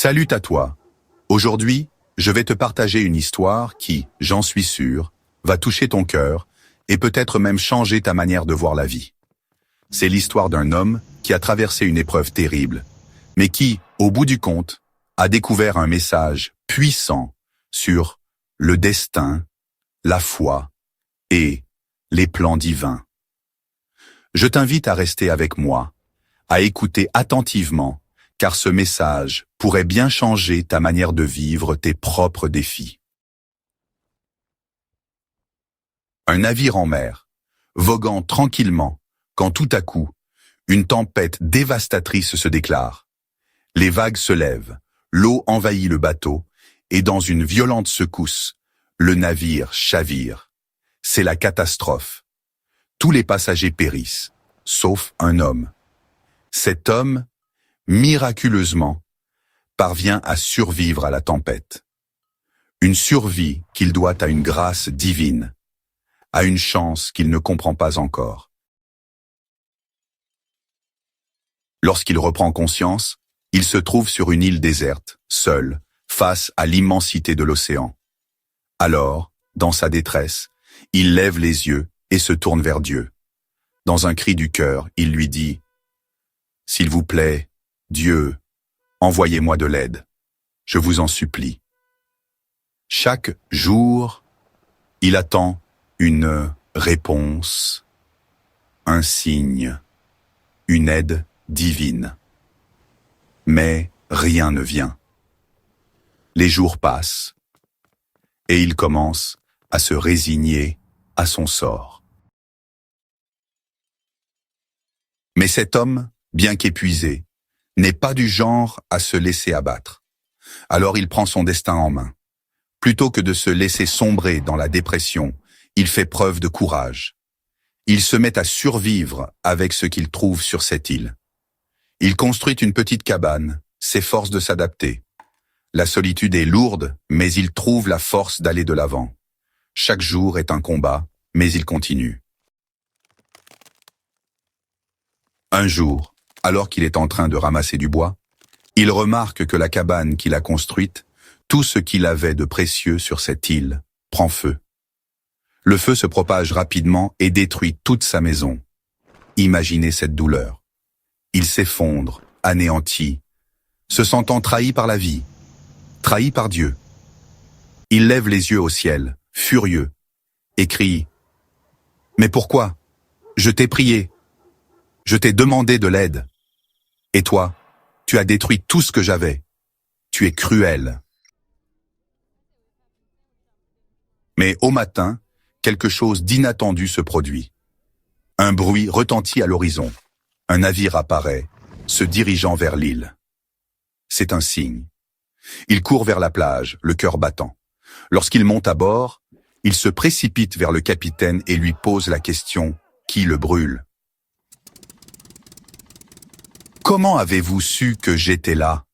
Salut à toi. Aujourd'hui, je vais te partager une histoire qui, j'en suis sûr, va toucher ton cœur et peut-être même changer ta manière de voir la vie. C'est l'histoire d'un homme qui a traversé une épreuve terrible, mais qui, au bout du compte, a découvert un message puissant sur le destin, la foi et les plans divins. Je t'invite à rester avec moi, à écouter attentivement, car ce message pourrait bien changer ta manière de vivre tes propres défis. Un navire en mer, voguant tranquillement, quand tout à coup, une tempête dévastatrice se déclare. Les vagues se lèvent, l'eau envahit le bateau, et dans une violente secousse, le navire chavire. C'est la catastrophe. Tous les passagers périssent, sauf un homme. Cet homme, miraculeusement, parvient à survivre à la tempête. Une survie qu'il doit à une grâce divine, à une chance qu'il ne comprend pas encore. Lorsqu'il reprend conscience, il se trouve sur une île déserte, seul, face à l'immensité de l'océan. Alors, dans sa détresse, il lève les yeux et se tourne vers Dieu. Dans un cri du cœur, il lui dit « S'il vous plaît, Dieu, envoyez-moi de l'aide. Je vous en supplie. » Chaque jour, il attend une réponse, un signe, une aide divine. Mais rien ne vient. Les jours passent et il commence à se résigner à son sort. Mais cet homme, bien qu'épuisé, n'est pas du genre à se laisser abattre. Alors il prend son destin en main. Plutôt que de se laisser sombrer dans la dépression, il fait preuve de courage. Il se met à survivre avec ce qu'il trouve sur cette île. Il construit une petite cabane, s'efforce de s'adapter. La solitude est lourde, mais il trouve la force d'aller de l'avant. Chaque jour est un combat, mais il continue. Un jour, alors qu'il est en train de ramasser du bois, il remarque que la cabane qu'il a construite, tout ce qu'il avait de précieux sur cette île, prend feu. Le feu se propage rapidement et détruit toute sa maison. Imaginez cette douleur. Il s'effondre, anéanti, se sentant trahi par la vie, trahi par Dieu. Il lève les yeux au ciel, furieux, et crie « Mais pourquoi? Je t'ai prié. Je t'ai demandé de l'aide. Et toi, tu as détruit tout ce que j'avais. Tu es cruel. » Mais au matin, quelque chose d'inattendu se produit. Un bruit retentit à l'horizon. Un navire apparaît, se dirigeant vers l'île. C'est un signe. Il court vers la plage, le cœur battant. Lorsqu'il monte à bord, il se précipite vers le capitaine et lui pose la question « Qui le brûle ?» « Comment avez-vous su que j'étais là ?»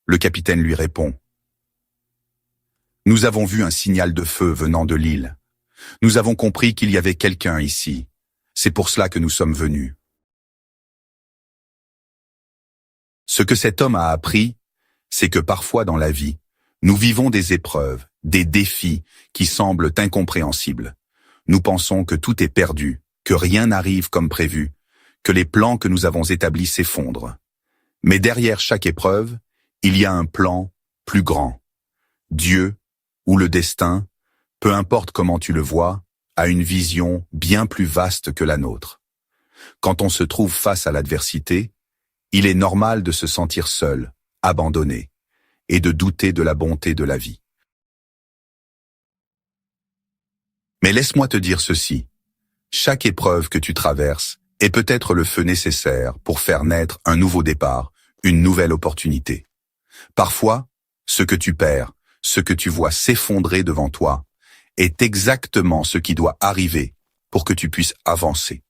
Le capitaine lui répond « Nous avons vu un signal de feu venant de l'île. Nous avons compris qu'il y avait quelqu'un ici. C'est pour cela que nous sommes venus. » Ce que cet homme a appris, c'est que parfois dans la vie, nous vivons des épreuves, des défis qui semblent incompréhensibles. Nous pensons que tout est perdu, que rien n'arrive comme prévu, que les plans que nous avons établis s'effondrent. Mais derrière chaque épreuve, il y a un plan plus grand. Dieu, ou le destin, peu importe comment tu le vois, a une vision bien plus vaste que la nôtre. Quand on se trouve face à l'adversité, il est normal de se sentir seul, abandonné, et de douter de la bonté de la vie. Mais laisse-moi te dire ceci, chaque épreuve que tu traverses est peut-être le feu nécessaire pour faire naître un nouveau départ, une nouvelle opportunité. Parfois, ce que tu perds, ce que tu vois s'effondrer devant toi, est exactement ce qui doit arriver pour que tu puisses avancer.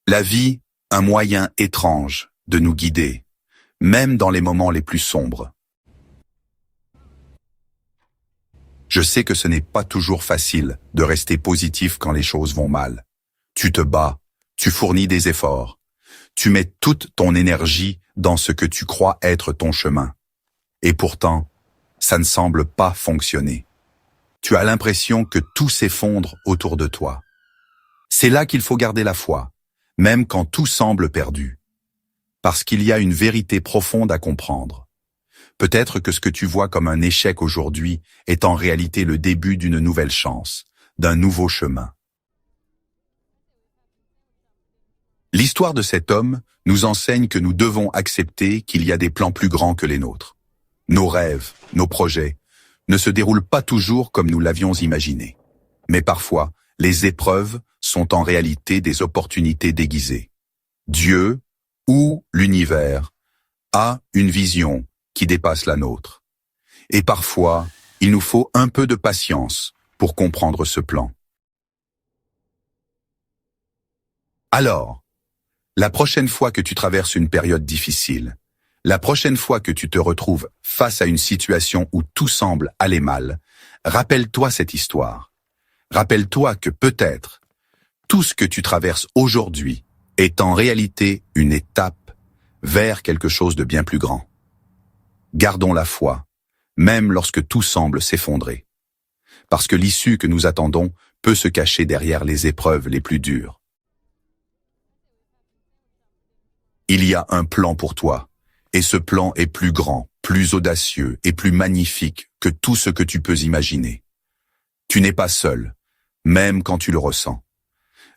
La vie, un moyen étrange de nous guider, même dans les moments les plus sombres. Je sais que ce n'est pas toujours facile de rester positif quand les choses vont mal. Tu te bats, tu fournis des efforts, Tu mets toute ton énergie dans ce que tu crois être ton chemin. Et pourtant, ça ne semble pas fonctionner. Tu as l'impression que tout s'effondre autour de toi. C'est là qu'il faut garder la foi, même quand tout semble perdu. Parce qu'il y a une vérité profonde à comprendre. Peut-être que ce que tu vois comme un échec aujourd'hui est en réalité le début d'une nouvelle chance, d'un nouveau chemin. L'histoire de cet homme nous enseigne que nous devons accepter qu'il y a des plans plus grands que les nôtres. Nos rêves, nos projets, ne se déroulent pas toujours comme nous l'avions imaginé. Mais parfois, les épreuves sont en réalité des opportunités déguisées. Dieu, ou l'univers, a une vision qui dépasse la nôtre. Et parfois, il nous faut un peu de patience pour comprendre ce plan. Alors, la prochaine fois que tu traverses une période difficile, la prochaine fois que tu te retrouves face à une situation où tout semble aller mal, rappelle-toi cette histoire. Rappelle-toi que peut-être, tout ce que tu traverses aujourd'hui est en réalité une étape vers quelque chose de bien plus grand. Gardons la foi, même lorsque tout semble s'effondrer. Parce que l'issue que nous attendons peut se cacher derrière les épreuves les plus dures. Il y a un plan pour toi, et ce plan est plus grand, plus audacieux et plus magnifique que tout ce que tu peux imaginer. Tu n'es pas seul, même quand tu le ressens.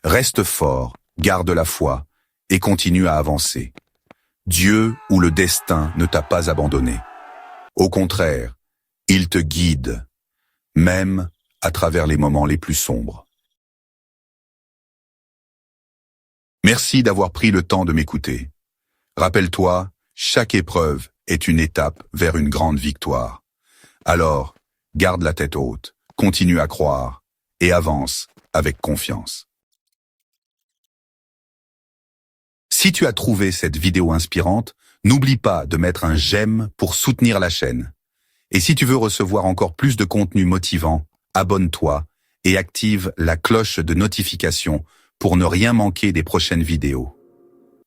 Reste fort, garde la foi et continue à avancer. Dieu ou le destin ne t'a pas abandonné. Au contraire, il te guide, même à travers les moments les plus sombres. Merci d'avoir pris le temps de m'écouter. Rappelle-toi, chaque épreuve est une étape vers une grande victoire. Alors, garde la tête haute, continue à croire et avance avec confiance. Si tu as trouvé cette vidéo inspirante, n'oublie pas de mettre un j'aime pour soutenir la chaîne. Et si tu veux recevoir encore plus de contenu motivant, abonne-toi et active la cloche de notification pour ne rien manquer des prochaines vidéos.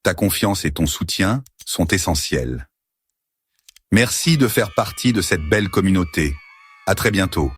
Ta confiance et ton soutien sont essentiels. Merci de faire partie de cette belle communauté. À très bientôt.